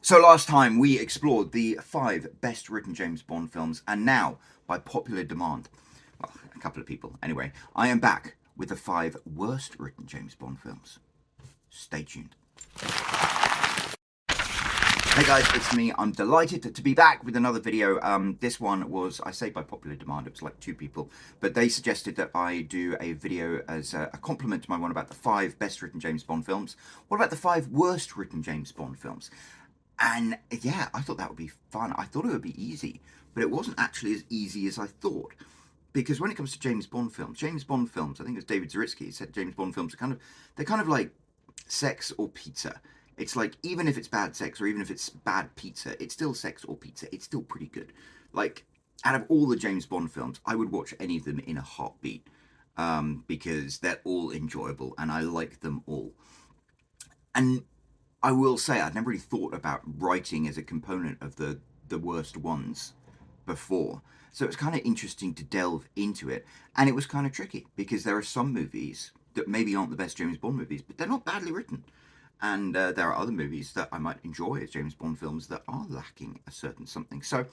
So last time we explored the 5 best written James Bond films, and now, by popular demand, well, a couple of people anyway, I am back with the 5 worst written James Bond films. Stay tuned. Hey guys, it's me. I'm delighted to be back with another video. This one was, I say by popular demand, it was like 2 people, but they suggested that I do a video as a compliment to my one about the 5 best written James Bond films. What about the 5 worst written James Bond films? And yeah, I thought that would be fun. I thought it would be easy, but it wasn't actually as easy as I thought. Because when it comes to James Bond films, I think it was David Zaritsky said James Bond films are they're kind of like sex or pizza. It's like, even if it's bad sex or even if it's bad pizza, it's still sex or pizza. It's still pretty good. Like, out of all the James Bond films, I would watch any of them in a heartbeat, because they're all enjoyable and I like them all. And I will say I'd never really thought about writing as a component of the worst ones before. So it's kind of interesting to delve into it. And it was kind of tricky because there are some movies that maybe aren't the best James Bond movies, but they're not badly written. And there are other movies that I might enjoy as James Bond films that are lacking a certain something. So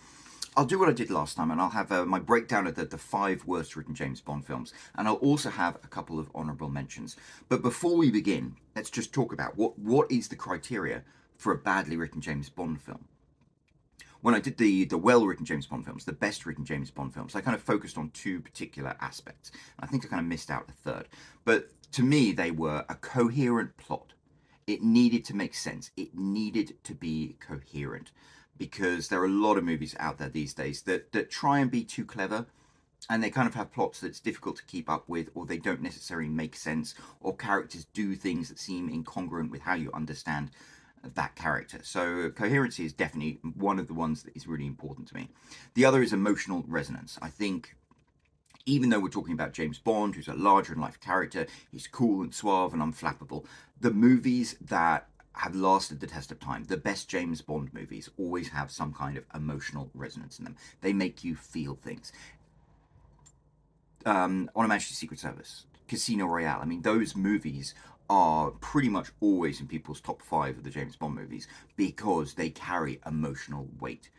I'll do what I did last time, and I'll have my breakdown of the 5 worst written James Bond films, and I'll also have a couple of honourable mentions. But before we begin, let's just talk about what is the criteria for a badly written James Bond film. When I did the well-written James Bond films, the best-written James Bond films, I kind of focused on 2 particular aspects. I think I kind of missed out a third. But to me, they were a coherent plot. It needed to make sense. It needed to be coherent, because there are a lot of movies out there these days that try and be too clever, and they kind of have plots that's difficult to keep up with, or they don't necessarily make sense, or characters do things that seem incongruent with how you understand that character. So coherency is definitely one of the ones that is really important to me. The other is emotional resonance. I think even though we're talking about James Bond, who's a larger-than-life character, he's cool and suave and unflappable, the movies that have lasted the test of time, the best James Bond movies, always have some kind of emotional resonance in them. They make you feel things. On a Majesty's Secret Service, Casino Royale, I mean, those movies are pretty much always in people's top 5 of the James Bond movies because they carry emotional weight.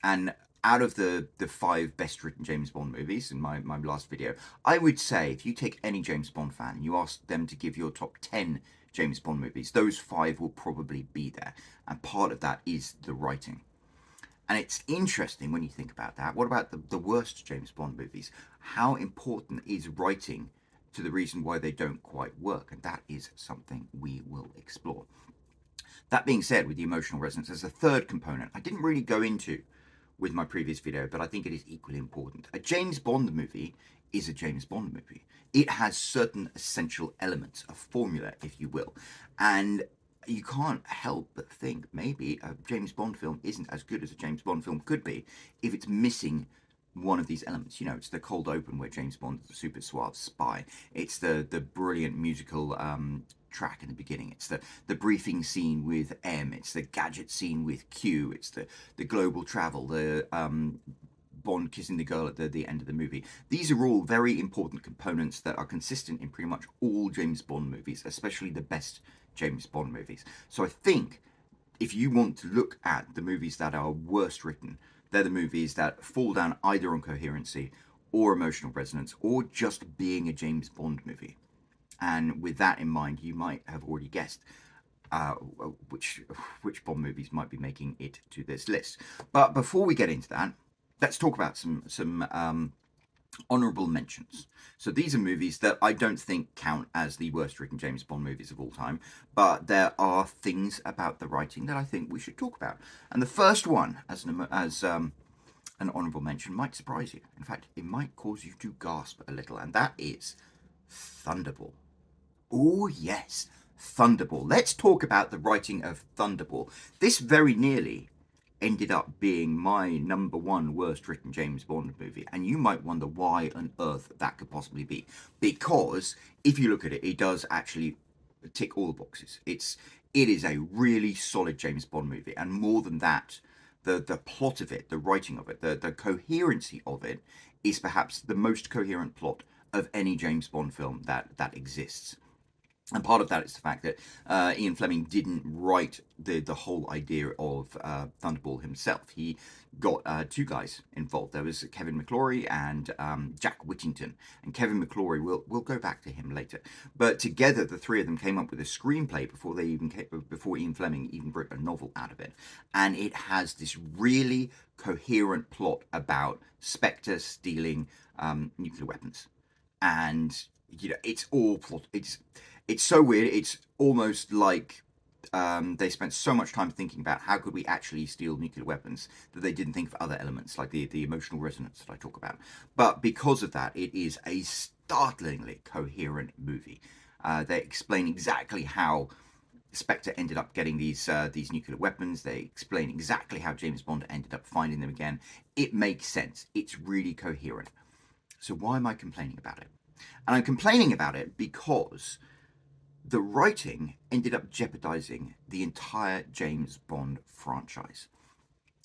And out of the 5 best written James Bond movies in my last video, I would say if you take any James Bond fan and you ask them to give your top 10 James Bond movies, those 5 will probably be there. And part of that is the writing. And it's interesting when you think about that. What about the worst James Bond movies? How important is writing to the reason why they don't quite work? And that is something we will explore. That being said, with the emotional resonance, there's a third component I didn't really go into with my previous video, but I think it is equally important. A James Bond movie is a James Bond movie. It has certain essential elements, a formula, if you will. And you can't help but think maybe a James Bond film isn't as good as a James Bond film could be if it's missing one of these elements. You know, it's the cold open where James Bond is a super suave spy. It's the brilliant musical track in the beginning. It's the briefing scene with M. It's the gadget scene with Q. It's the global travel, the Bond kissing the girl at the end of the movie. These are all very important components that are consistent in pretty much all James Bond movies, especially the best James Bond movies. So I think if you want to look at the movies that are worst written, they're the movies that fall down either on coherency or emotional resonance or just being a James Bond movie. And with that in mind, you might have already guessed which Bond movies might be making it to this list. But before we get into that, let's talk about some honorable mentions. So these are movies that I don't think count as the worst written James Bond movies of all time, but there are things about the writing that I think we should talk about. And the first one, as an honorable mention, might surprise you. In fact, it might cause you to gasp a little, and that is Thunderball. Oh yes, Thunderball. Let's talk about the writing of Thunderball. This very nearly ended up being my number 1 worst written James Bond movie, and you might wonder why on earth that could possibly be. Because if you look at it, it does actually tick all the boxes. It is a really solid James Bond movie, and more than that, the plot of it, the writing of it, the coherency of it is perhaps the most coherent plot of any James Bond film that exists. And part of that is the fact that Ian Fleming didn't write the whole idea of Thunderball himself. He got two guys involved. There was Kevin McClory and Jack Whittington. And Kevin McClory, we'll go back to him later. But together, the three of them came up with a screenplay before Ian Fleming even wrote a novel out of it. And it has this really coherent plot about Spectre stealing nuclear weapons. And it's all plot. It's so weird. It's almost like they spent so much time thinking about how could we actually steal nuclear weapons that they didn't think of other elements like the emotional resonance that I talk about. But because of that, it is a startlingly coherent movie. They explain exactly how Spectre ended up getting these nuclear weapons. They explain exactly how James Bond ended up finding them again. It makes sense. It's really coherent. So why am I complaining about it? And I'm complaining about it because the writing ended up jeopardizing the entire James Bond franchise.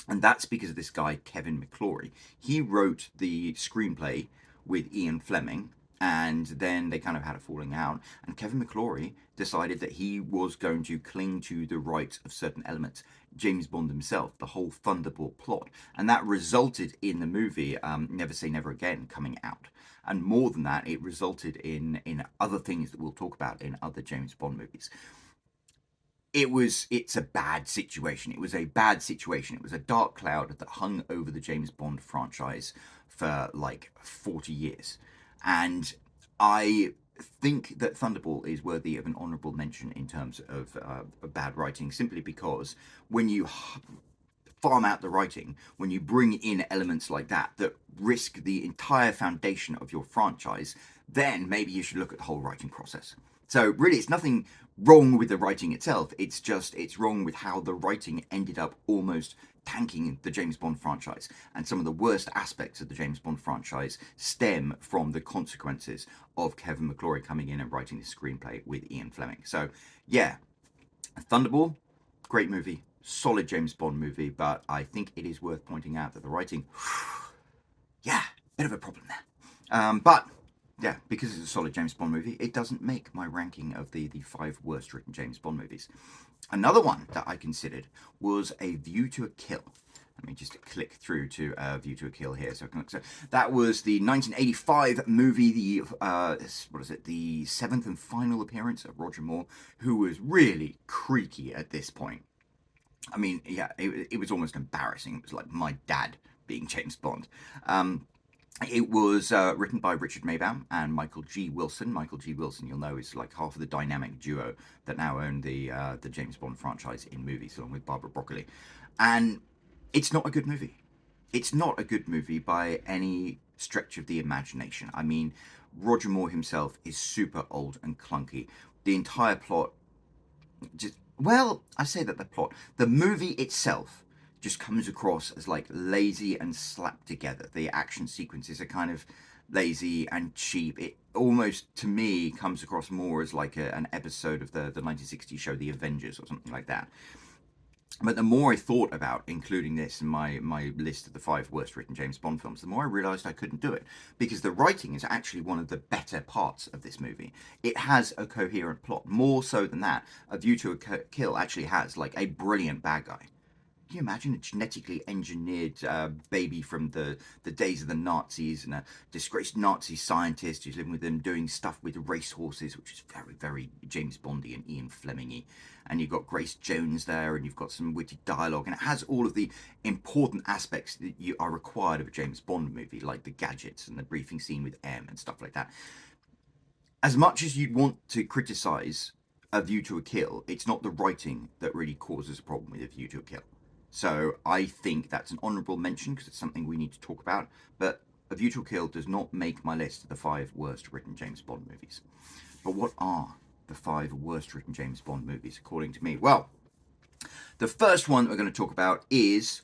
And that's because of this guy, Kevin McClory. He wrote the screenplay with Ian Fleming, and then they kind of had a falling out. And Kevin McClory decided that he was going to cling to the rights of certain elements. James Bond himself, the whole Thunderball plot. And that resulted in the movie Never Say Never Again coming out. And more than that, it resulted in other things that we'll talk about in other James Bond movies. It's a bad situation. It was a bad situation. It was a dark cloud that hung over the James Bond franchise for like 40 years. And I think that Thunderball is worthy of an honourable mention in terms of bad writing, simply because when you farm out the writing, when you bring in elements like that risk the entire foundation of your franchise, then maybe you should look at the whole writing process. So really, it's nothing wrong with the writing itself. It's wrong with how the writing ended up almost tanking the James Bond franchise. And some of the worst aspects of the James Bond franchise stem from the consequences of Kevin McClory coming in and writing the screenplay with Ian Fleming. So yeah, Thunderball, great movie, solid James Bond movie, but I think it is worth pointing out that the writing, yeah, bit of a problem there. But yeah, because it's a solid James Bond movie, it doesn't make my ranking of the 5 worst written James Bond movies. Another one that I considered was A View to a Kill. Let me just click through to View to a Kill here. So that was the 1985 movie, the seventh and final appearance of Roger Moore, who was really creaky at this point. I mean, yeah, it was almost embarrassing. It was like my dad being James Bond. It was written by Richard Maybaum and Michael G. Wilson. Michael G. Wilson, you'll know, is like half of the dynamic duo that now own the James Bond franchise in movies, along with Barbara Broccoli. And it's not a good movie. It's not a good movie by any stretch of the imagination. I mean, Roger Moore himself is super old and clunky. The entire plot I say that the movie itself just comes across as like lazy and slapped together. The action sequences are kind of lazy and cheap. It almost, to me, comes across more as like an episode of the 1960s show The Avengers or something like that. But the more I thought about including this in my list of the 5 worst written James Bond films, the more I realised I couldn't do it. Because the writing is actually one of the better parts of this movie. It has a coherent plot. More so than that, A View to a Kill actually has like a brilliant bad guy. Can you imagine a genetically engineered baby from the days of the Nazis, and a disgraced Nazi scientist who's living with them doing stuff with racehorses, which is very, very James Bondy and Ian Fleming-y. And you've got Grace Jones there, and you've got some witty dialogue, and it has all of the important aspects that you are required of a James Bond movie, like the gadgets and the briefing scene with M and stuff like that. As much as you'd want to criticise A View to a Kill, it's not the writing that really causes a problem with A View to a Kill. So I think that's an honourable mention because it's something we need to talk about. But A View to a Kill does not make my list of the 5 worst written James Bond movies. But what are the 5 worst written James Bond movies according to me? Well, the first one that we're going to talk about is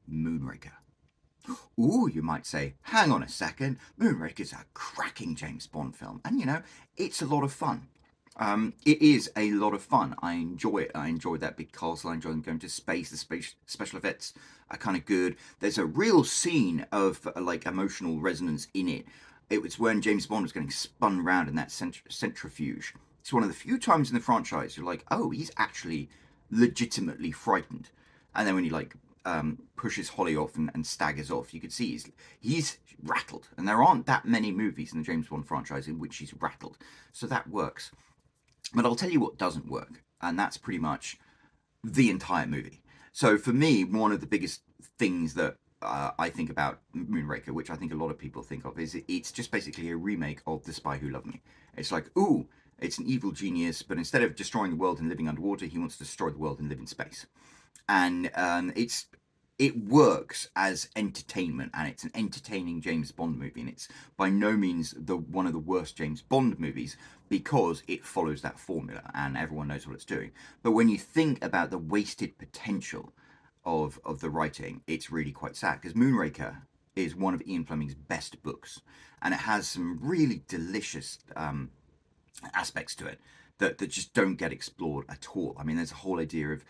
Moonraker. Ooh, you might say, hang on a second, Moonraker's a cracking James Bond film. And you know, it's a lot of fun. It is a lot of fun. I enjoy it. I enjoy that big castle. I enjoy going to space. The special effects are kind of good. There's a real scene of like emotional resonance in it. It was when James Bond was getting spun around in that centrifuge, It's one of the few times in the franchise you're like, oh, he's actually legitimately frightened. And then when he like pushes Holly off and staggers off, you could see he's rattled. And there aren't that many movies in the James Bond franchise in which he's rattled, so that works. But I'll tell you what doesn't work, and that's pretty much the entire movie. So for me, one of the biggest things that I think about Moonraker, which I think a lot of people think of, is it's just basically a remake of The Spy Who Loved Me. It's like, ooh, it's an evil genius, but instead of destroying the world and living underwater, he wants to destroy the world and live in space. And it works as entertainment, and it's an entertaining James Bond movie, and it's by no means the one of the worst James Bond movies because it follows that formula and everyone knows what it's doing. But when you think about the wasted potential of the writing, it's really quite sad because Moonraker is one of Ian Fleming's best books, and it has some really delicious aspects to it that just don't get explored at all. I mean, there's a whole idea of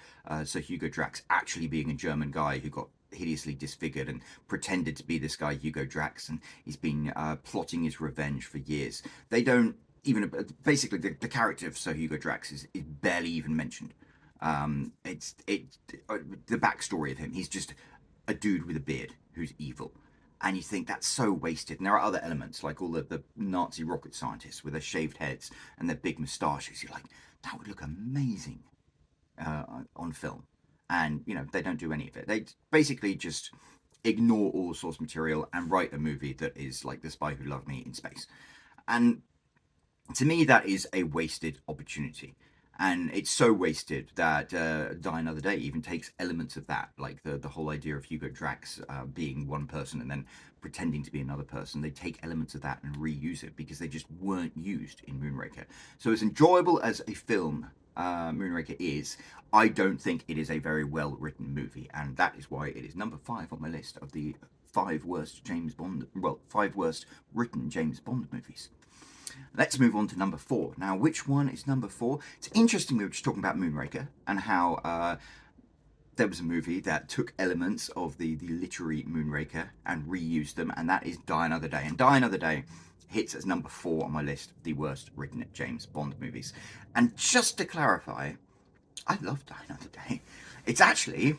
Sir Hugo Drax actually being a German guy who got hideously disfigured and pretended to be this guy Hugo Drax, and he's been plotting his revenge for years. They don't even basically the character of Sir Hugo Drax is barely even mentioned. The backstory of him. He's just a dude with a beard who's evil, and you think that's so wasted. And there are other elements like all the Nazi rocket scientists with their shaved heads and their big moustaches. You're like, that would look amazing on film, and they don't do any of it. They basically just ignore all source material and write a movie that is like The Spy Who Loved Me in space. And to me, that is a wasted opportunity. And it's so wasted that Die Another Day even takes elements of that, like the whole idea of Hugo Drax being one person and then pretending to be another person. They take elements of that and reuse it because they just weren't used in Moonraker. So as enjoyable as a film Moonraker is, I don't think it is a very well written movie, and that is why it is number 5 on my list of the 5 worst written James Bond movies. Let's move on to number 4. Now, which one is number 4? It's interesting, we were just talking about Moonraker and how there was a movie that took elements of the literary Moonraker and reused them, and that is Die Another Day. And Die Another Day hits as number 4 on my list of the worst written James Bond movies. And just to clarify, I love Die Another Day. It's actually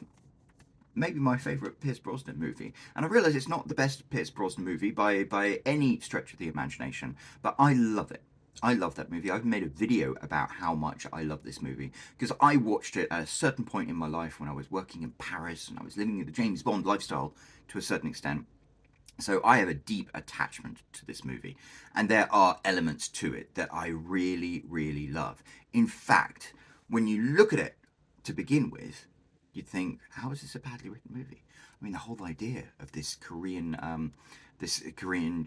maybe my favourite Pierce Brosnan movie. And I realise it's not the best Pierce Brosnan movie by any stretch of the imagination, but I love it. I love that movie. I've made a video about how much I love this movie because I watched it at a certain point in my life when I was working in Paris and I was living the James Bond lifestyle to a certain extent. So I have a deep attachment to this movie, and there are elements to it that I really, really love. In fact, when you look at it to begin with, you'd think, how is this a badly written movie? I mean, the whole idea of this Korean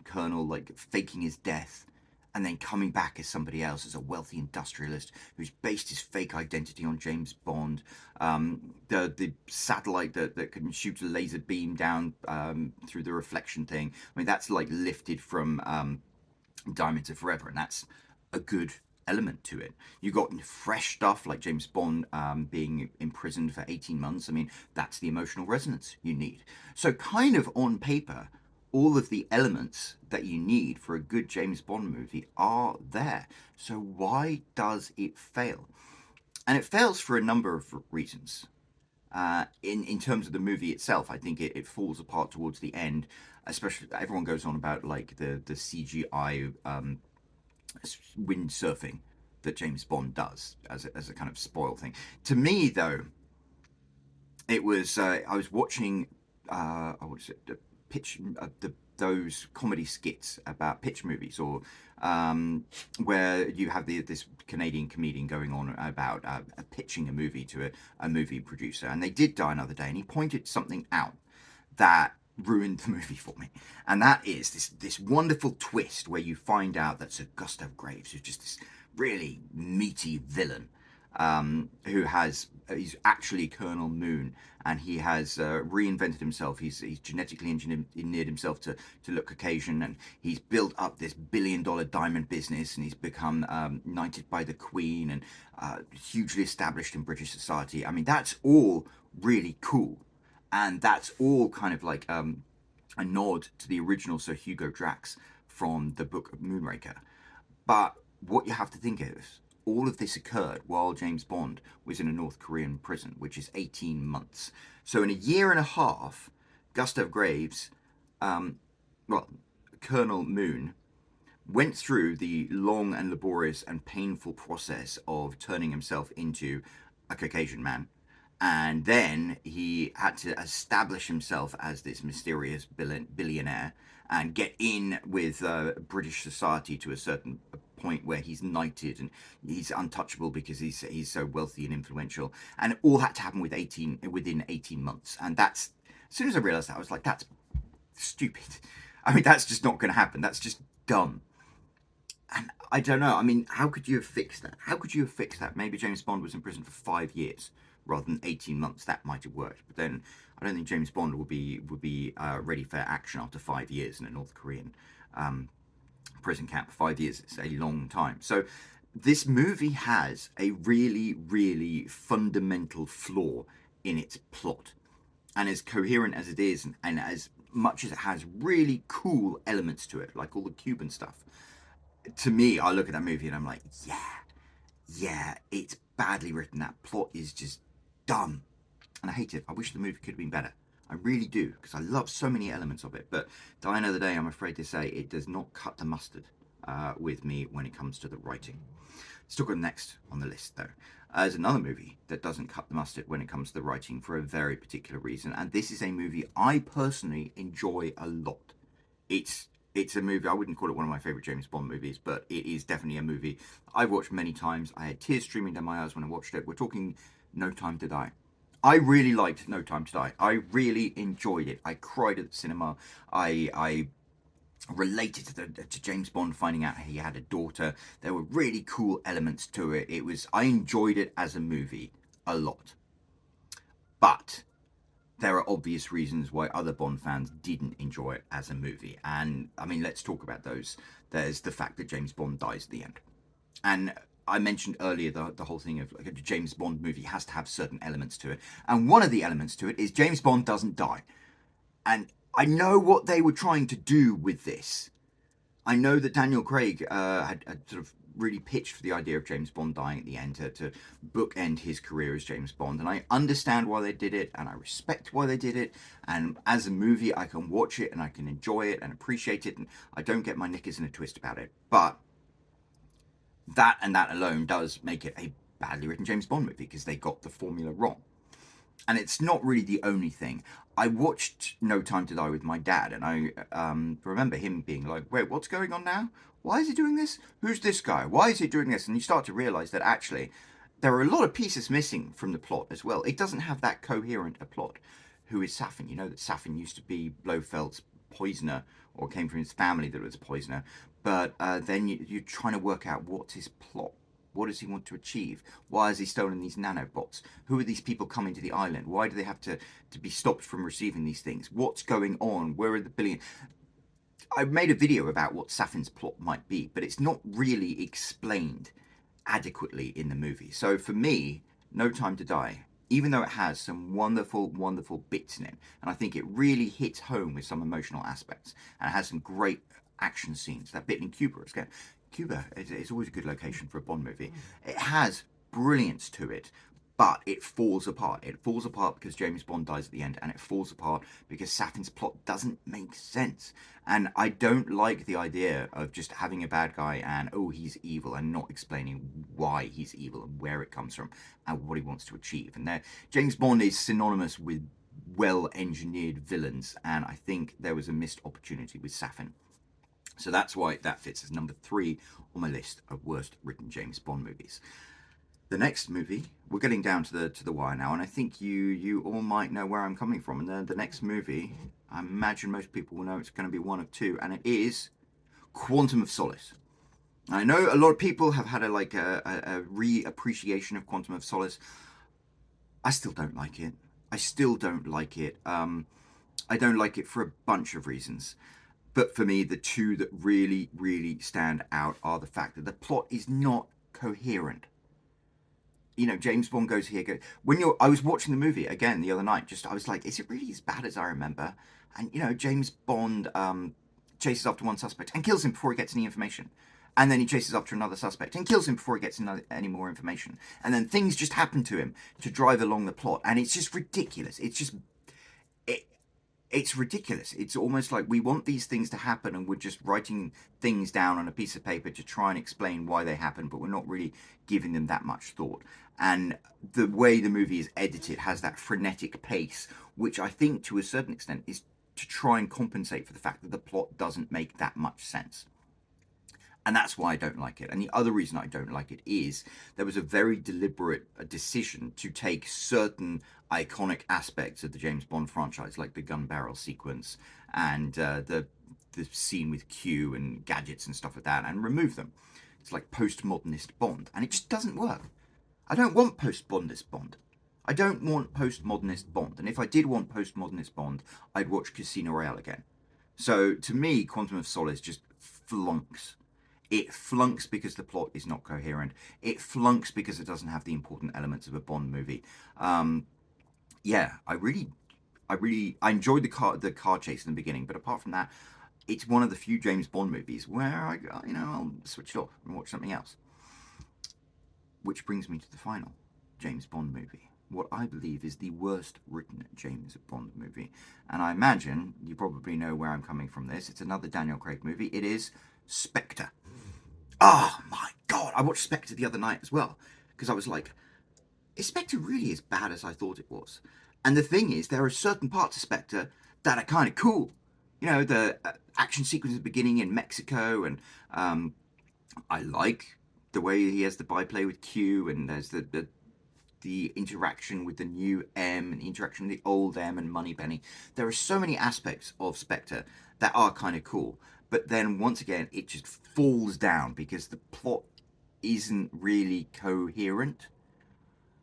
colonel like faking his death and then coming back as somebody else, as a wealthy industrialist who's based his fake identity on James Bond. The satellite that can shoot a laser beam down through the reflection thing. I mean, that's like lifted from Diamonds Are Forever, and that's a good element to it. You got fresh stuff like James Bond being imprisoned for 18 months. I mean, that's the emotional resonance you need. So kind of on paper, all of the elements that you need for a good James Bond movie are there. So why does it fail? And it fails for a number of reasons. In terms of the movie itself, I think it falls apart towards the end. Especially, everyone goes on about like the CGI windsurfing that James Bond does as a kind of spoil thing. To me, though, it was I was watching what is it, those comedy skits about pitch movies, or where you have this Canadian comedian going on about pitching a movie to a movie producer, and they did Die Another Day, and he pointed something out that ruined the movie for me, and that is this wonderful twist where you find out that Sir Gustav Graves, who's just this really meaty villain, he's actually Colonel Moon, and he has reinvented himself. He's genetically engineered himself to look Caucasian, and he's built up this billion-dollar diamond business, and he's become knighted by the Queen and hugely established in British society. I mean, that's all really cool. And that's all kind of like a nod to the original Sir Hugo Drax from the book of Moonraker. But what you have to think is, all of this occurred while James Bond was in a North Korean prison, which is 18 months. So in a year and a half, Gustav Graves, well, Colonel Moon, went through the long and laborious and painful process of turning himself into a Caucasian man. And then he had to establish himself as this mysterious billionaire and get in with British society to a certain point where he's knighted and he's untouchable because he's so wealthy and influential. And it all had to happen within 18 months. And that's, as soon as I realized that, I was like, that's stupid. I mean, that's just not going to happen. That's just dumb. And I don't know. I mean, how could you have fixed that? How could you have fixed that? Maybe James Bond was in prison for 5 years rather than 18 months. That might have worked. But then I don't think James Bond would be ready for action after 5 years in a North Korean prison camp. 5 years is a long time. So this movie has a really, really fundamental flaw in its plot. And as coherent as it is, and as much as it has really cool elements to it, like all the Cuban stuff, to me, I look at that movie and I'm like, yeah, it's badly written. That plot is just dumb. And I hate it. I wish the movie could have been better. I really do, because I love so many elements of it. But at the end of the day, I'm afraid to say it does not cut the mustard with me when it comes to the writing. Still got next on the list, though. There's another movie that doesn't cut the mustard when it comes to the writing for a very particular reason. And this is a movie I personally enjoy a lot. It's a movie, I wouldn't call it one of my favourite James Bond movies, but it is definitely a movie I've watched many times. I had tears streaming down my eyes when I watched it. We're talking No Time to Die. I really liked No Time to Die. I really enjoyed it. I cried at the cinema. I related to James Bond finding out he had a daughter. There were really cool elements to it. I enjoyed it as a movie a lot. But there are obvious reasons why other Bond fans didn't enjoy it as a movie. And I mean, let's talk about those. There's the fact that James Bond dies at the end. And I mentioned earlier the whole thing of like a James Bond movie has to have certain elements to it. And one of the elements to it is James Bond doesn't die. And I know what they were trying to do with this. I know that Daniel Craig had sort of really pitched for the idea of James Bond dying at the end to bookend his career as James Bond. And I understand why they did it, and I respect why they did it. And as a movie, I can watch it and I can enjoy it and appreciate it, and I don't get my knickers in a twist about it. But that and that alone does make it a badly written James Bond movie, because they got the formula wrong. And it's not really the only thing. I watched No Time to Die with my dad, and I remember him being like, wait, what's going on now? Why is he doing this? Who's this guy? Why is he doing this? And you start to realize that actually there are a lot of pieces missing from the plot as well. It doesn't have that coherent a plot. Who is Safin? You know that Safin used to be Blofeld's poisoner, or came from his family that was a poisoner. But then you're trying to work out what's his plot. What does he want to achieve? Why has he stolen these nanobots? Who are these people coming to the island? Why do they have to be stopped from receiving these things? What's going on? Where are the billion? I made a video about what Safin's plot might be, but it's not really explained adequately in the movie. So for me, No Time to Die, even though it has some wonderful, wonderful bits in it, and I think it really hits home with some emotional aspects, and it has some great action scenes. That bit in Cuba is always a good location for a Bond movie. It has brilliance to it, but it falls apart. It falls apart because James Bond dies at the end, and it falls apart because Safin's plot doesn't make sense. And I don't like the idea of just having a bad guy and, oh, he's evil, and not explaining why he's evil and where it comes from and what he wants to achieve. And James Bond is synonymous with well-engineered villains, and I think there was a missed opportunity with Safin. So that's why that fits as number 3 on my list of worst written James Bond movies. The next movie, we're getting down to the wire now, and I think you all might know where I'm coming from. And the next movie, I imagine most people will know it's going to be one of two, and it is Quantum of Solace. I know a lot of people have had a re-appreciation of Quantum of Solace. I still don't like it. I don't like it for a bunch of reasons. But for me, the two that really, really stand out are the fact that the plot is not coherent. You know, James Bond goes here. I was watching the movie again the other night. I was like, is it really as bad as I remember? And you know, James Bond chases after one suspect and kills him before he gets any information. And then he chases after another suspect and kills him before he gets any more information. And then things just happen to him to drive along the plot. And it's just ridiculous. It's ridiculous. It's almost like we want these things to happen and we're just writing things down on a piece of paper to try and explain why they happen, but we're not really giving them that much thought. And the way the movie is edited has that frenetic pace, which I think to a certain extent is to try and compensate for the fact that the plot doesn't make that much sense. And that's why I don't like it. And the other reason I don't like it is there was a very deliberate decision to take certain iconic aspects of the James Bond franchise, like the gun barrel sequence and the scene with Q and gadgets and stuff like that, and remove them. It's like postmodernist Bond, and it just doesn't work. I don't want postmodernist Bond. I don't want postmodernist Bond. And if I did want postmodernist Bond, I'd watch Casino Royale again. So to me, Quantum of Solace just flunks. It flunks because the plot is not coherent. It flunks because it doesn't have the important elements of a Bond movie. Yeah, I enjoyed the car chase in the beginning, but apart from that, it's one of the few James Bond movies where I'll switch it off and watch something else. Which brings me to the final James Bond movie, what I believe is the worst written James Bond movie. And I imagine you probably know where I'm coming from this. It's another Daniel Craig movie. It is Spectre. Oh my god, I watched Spectre the other night as well, because I was like, is Spectre really as bad as I thought it was? And the thing is, there are certain parts of Spectre that are kind of cool. You know, the action sequence at the beginning in Mexico, and I like the way he has the byplay with Q, and there's the interaction with the new M and the interaction with the old M and Moneypenny. There are so many aspects of Spectre that are kind of cool. But then once again, it just falls down because the plot isn't really coherent.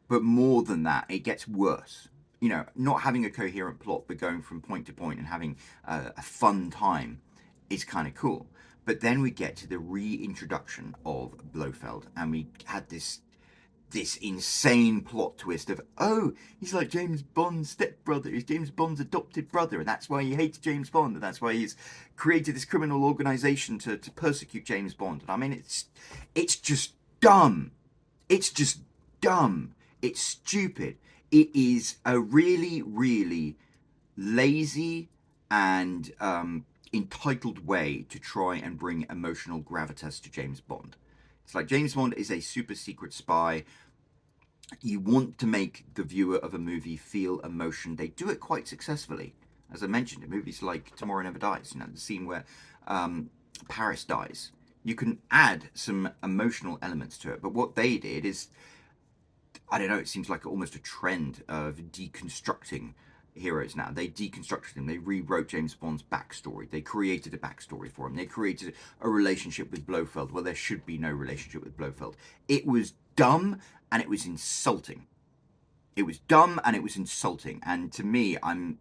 But more than that, it gets worse. You know, not having a coherent plot, but going from point to point and having a fun time is kind of cool. But then we get to the reintroduction of Blofeld, and we had this insane plot twist of, oh, he's like James Bond's stepbrother, he's James Bond's adopted brother, and that's why he hates James Bond, and that's why he's created this criminal organization to persecute James Bond. And I mean, it's just dumb. It's just dumb. It's stupid. It is a really, really lazy and entitled way to try and bring emotional gravitas to James Bond. It's like James Bond is a super secret spy. You want to make the viewer of a movie feel emotion. They do it quite successfully. As I mentioned, in movies like Tomorrow Never Dies, you know, the scene where Paris dies. You can add some emotional elements to it. But what they did is, I don't know, it seems like almost a trend of deconstructing heroes now. They deconstructed him. They rewrote James Bond's backstory. They created a backstory for him. They created a relationship with Blofeld where there should be no relationship with Blofeld. It was dumb and it was insulting. It was dumb and it was insulting. And to me, I'm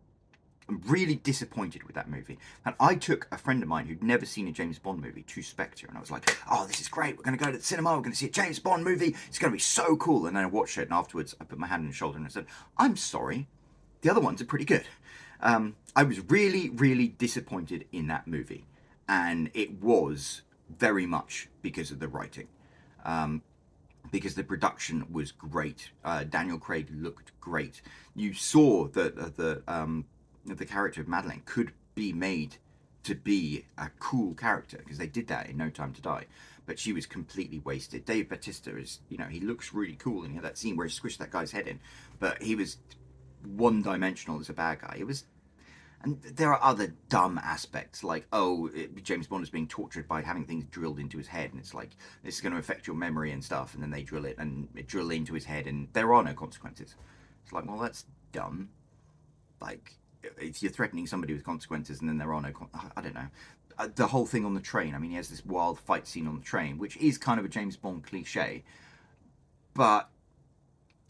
really disappointed with that movie. And I took a friend of mine who'd never seen a James Bond movie to Spectre, and I was like, oh, this is great. We're going to go to the cinema. We're going to see a James Bond movie. It's going to be so cool. And then I watched it, and afterwards I put my hand on his shoulder and I said, I'm sorry. The other ones are pretty good. I was really, really disappointed in that movie. And it was very much because of the writing. Because the production was great. Daniel Craig looked great. You saw that the character of Madeleine could be made to be a cool character, because they did that in No Time to Die. But she was completely wasted. Dave Bautista is, you know, he looks really cool, and he had that scene where he squished that guy's head in. But he was one-dimensional as a bad guy. It was, and there are other dumb aspects, like, James Bond is being tortured by having things drilled into his head, and it's like, this is going to affect your memory and stuff, and then they drill it into his head, and there are no consequences. It's like, well, that's dumb. Like, if you're threatening somebody with consequences and then there are no, I don't know. The whole thing on the train, I mean, he has this wild fight scene on the train, which is kind of a James Bond cliche, but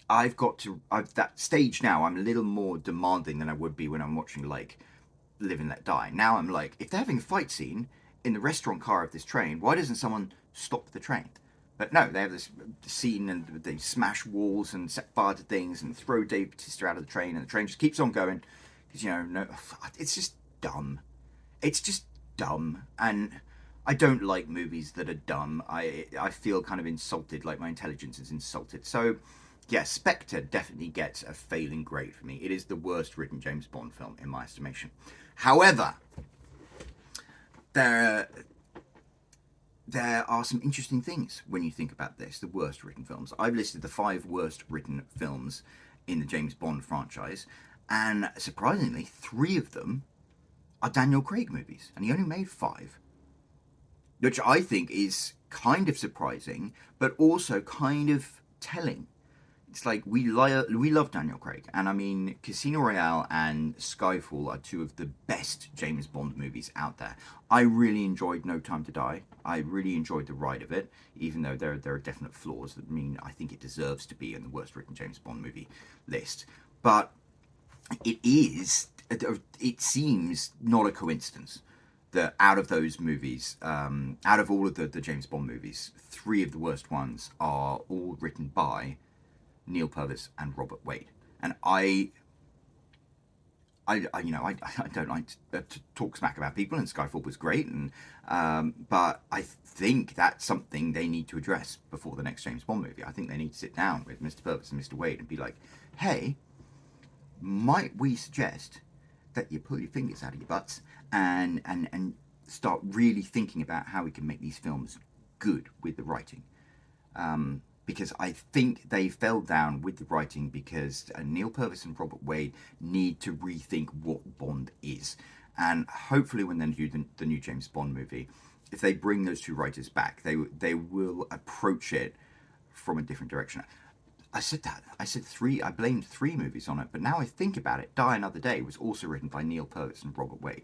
that stage now, I'm a little more demanding than I would be when I'm watching, like, Live and Let Die. Now I'm like, if they're having a fight scene in the restaurant car of this train, why doesn't someone stop the train? But no, they have this scene and they smash walls and set fire to things and throw Dave Bautista out of the train, and the train just keeps on going. Because, you know, no, it's just dumb. It's just dumb. And I don't like movies that are dumb. I feel kind of insulted, like my intelligence is insulted. So, yeah, Spectre definitely gets a failing grade for me. It is the worst written James Bond film in my estimation. However, there there are some interesting things when you think about this. The worst written films. I've listed the 5 worst written films in the James Bond franchise, and surprisingly, 3 of them are Daniel Craig movies, and he only made 5. Which I think is kind of surprising, but also kind of telling. It's like we love Daniel Craig, and I mean, Casino Royale and Skyfall are 2 of the best James Bond movies out there. I really enjoyed No Time to Die. I really enjoyed the ride of it, even though there are definite flaws that mean I think it deserves to be in the worst written James Bond movie list. But it seems not a coincidence that out of those movies, out of all of the James Bond movies, 3 of the worst ones are all written by Neil Purvis and Robert Wade. And I don't like to talk smack about people, and Skyfall was great, and but I think that's something they need to address before the next James Bond movie. I think they need to sit down with Mr. Purvis and Mr. Wade and be like, hey, might we suggest that you pull your fingers out of your butts and start really thinking about how we can make these films good with the writing? Because I think they fell down with the writing because Neil Purvis and Robert Wade need to rethink what Bond is. And hopefully when they do the new James Bond movie, if they bring those 2 writers back, they will approach it from a different direction. I said that. I said 3. I blamed 3 movies on it, but now I think about it, Die Another Day was also written by Neil Purvis and Robert Wade.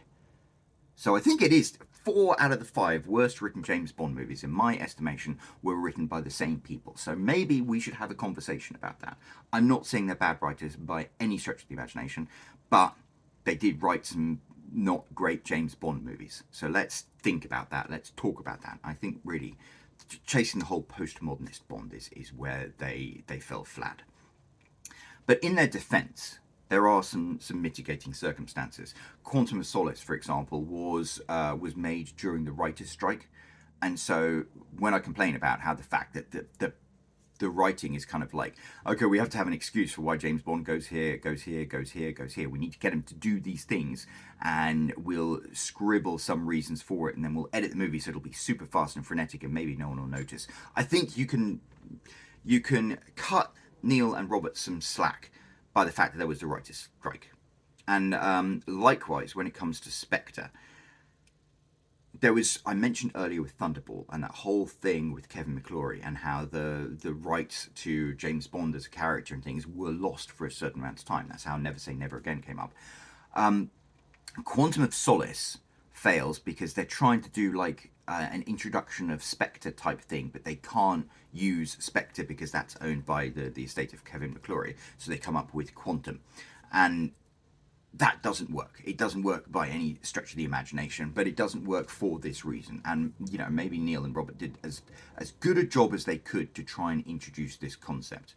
So I think it is 4 out of the 5 worst written James Bond movies, in my estimation, were written by the same people. So maybe we should have a conversation about that. I'm not saying they're bad writers by any stretch of the imagination, but they did write some not great James Bond movies. So let's think about that. Let's talk about that. I think really chasing the whole postmodernist Bond is where they fell flat. But in their defense, there are some mitigating circumstances. Quantum of Solace, for example, was made during the writers' strike, and so when I complain about how the fact that the writing is kind of like, okay, we have to have an excuse for why James Bond goes here, goes here, goes here, goes here. We need to get him to do these things, and we'll scribble some reasons for it, and then we'll edit the movie so it'll be super fast and frenetic, and maybe no one will notice. I think you can cut Neil and Robert some slack by the fact that there was the writers' strike. And likewise, when it comes to Spectre, I mentioned earlier with Thunderball and that whole thing with Kevin McClory and how the rights to James Bond as a character and things were lost for a certain amount of time. That's how Never Say Never Again came up. Quantum of Solace fails because they're trying to do like an introduction of Spectre type thing, but they can't use Spectre because that's owned by the estate of Kevin McClory. So they come up with Quantum, and that doesn't work. It doesn't work by any stretch of the imagination, but it doesn't work for this reason. And maybe Neil and Robert did as good a job as they could to try and introduce this concept.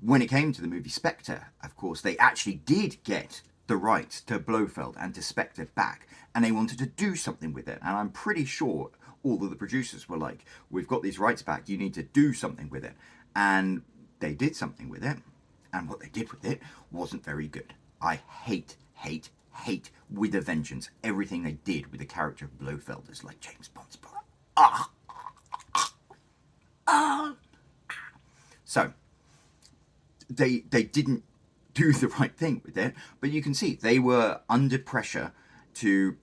When it came to the movie Spectre, of course, they actually did get the rights to Blofeld and to Spectre back, and they wanted to do something with it. And I'm pretty sure all of the producers were like, we've got these rights back, you need to do something with it. And they did something with it, and what they did with it wasn't very good. I hate with a vengeance everything they did with the character of Blofeld as like James Bond's brother. So they didn't do the right thing with it, but you can see they were under pressure to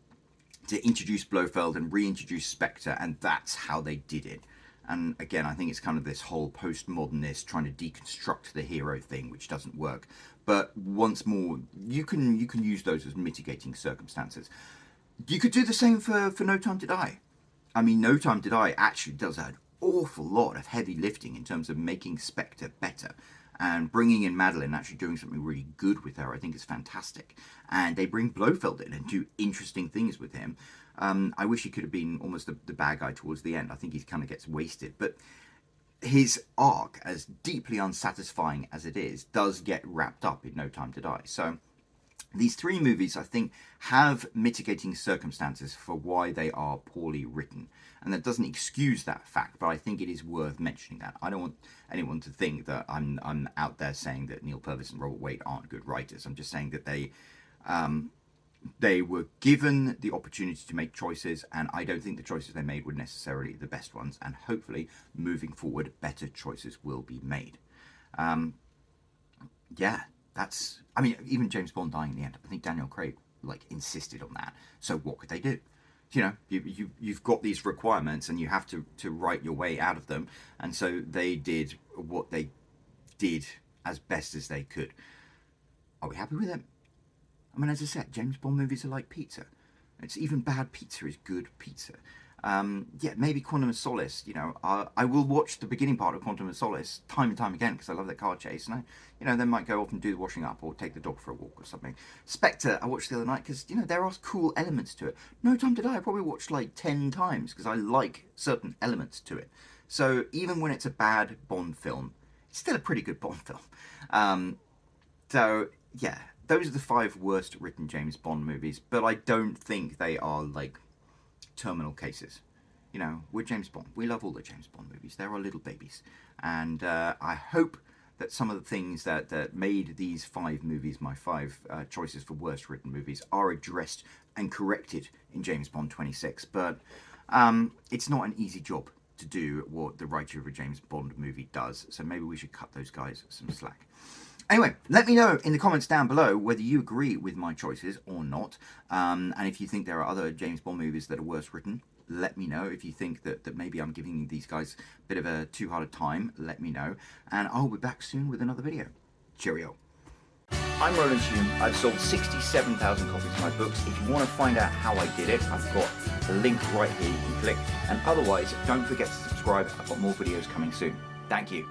introduce Blofeld and reintroduce Spectre, and that's how they did it. And again, I think it's kind of this whole postmodernist trying to deconstruct the hero thing, which doesn't work. But once more, you can use those as mitigating circumstances. You could do the same for No Time to Die. I mean, No Time to Die actually does an awful lot of heavy lifting in terms of making Spectre better. And bringing in Madeline, actually doing something really good with her, I think is fantastic. And they bring Blofeld in and do interesting things with him. I wish he could have been almost the bad guy towards the end. I think he kind of gets wasted. But his arc, as deeply unsatisfying as it is, does get wrapped up in No Time to Die. So these three movies, I think, have mitigating circumstances for why they are poorly written. And that doesn't excuse that fact, but I think it is worth mentioning that. I don't want anyone to think that I'm out there saying that Neil Purvis and Robert Wade aren't good writers. I'm just saying that they were given the opportunity to make choices, and I don't think the choices they made were necessarily the best ones. And hopefully, moving forward, better choices will be made. Yeah, that's. I mean, even James Bond dying in the end. I think Daniel Craig insisted on that. So what could they do? You know, you've got these requirements, and you have to write your way out of them. And so they did what they did as best as they could. Are we happy with it? I mean, as I said, James Bond movies are like pizza. It's even bad pizza is good pizza. Yeah, maybe Quantum of Solace. You know, I will watch the beginning part of Quantum of Solace time and time again because I love that car chase, and I, then might go off and do the washing up or take the dog for a walk or something. Spectre, I watched the other night because there are cool elements to it. No Time to Die, I probably watched 10 times because I like certain elements to it. So even when it's a bad Bond film, it's still a pretty good Bond film. So yeah. Those are the 5 worst written James Bond movies, but I don't think they are terminal cases. We're James Bond. We love all the James Bond movies. They're our little babies. And I hope that some of the things that made these 5 movies my 5 choices for worst written movies are addressed and corrected in James Bond 26. But it's not an easy job to do what the writer of a James Bond movie does. So maybe we should cut those guys some slack. Anyway, let me know in the comments down below whether you agree with my choices or not. And if you think there are other James Bond movies that are worse written, let me know. If you think that maybe I'm giving these guys a bit of a too hard a time, let me know. And I'll be back soon with another video. Cheerio. I'm Roland Hume. I've sold 67,000 copies of my books. If you want to find out how I did it, I've got the link right here you can click. And otherwise, don't forget to subscribe. I've got more videos coming soon. Thank you.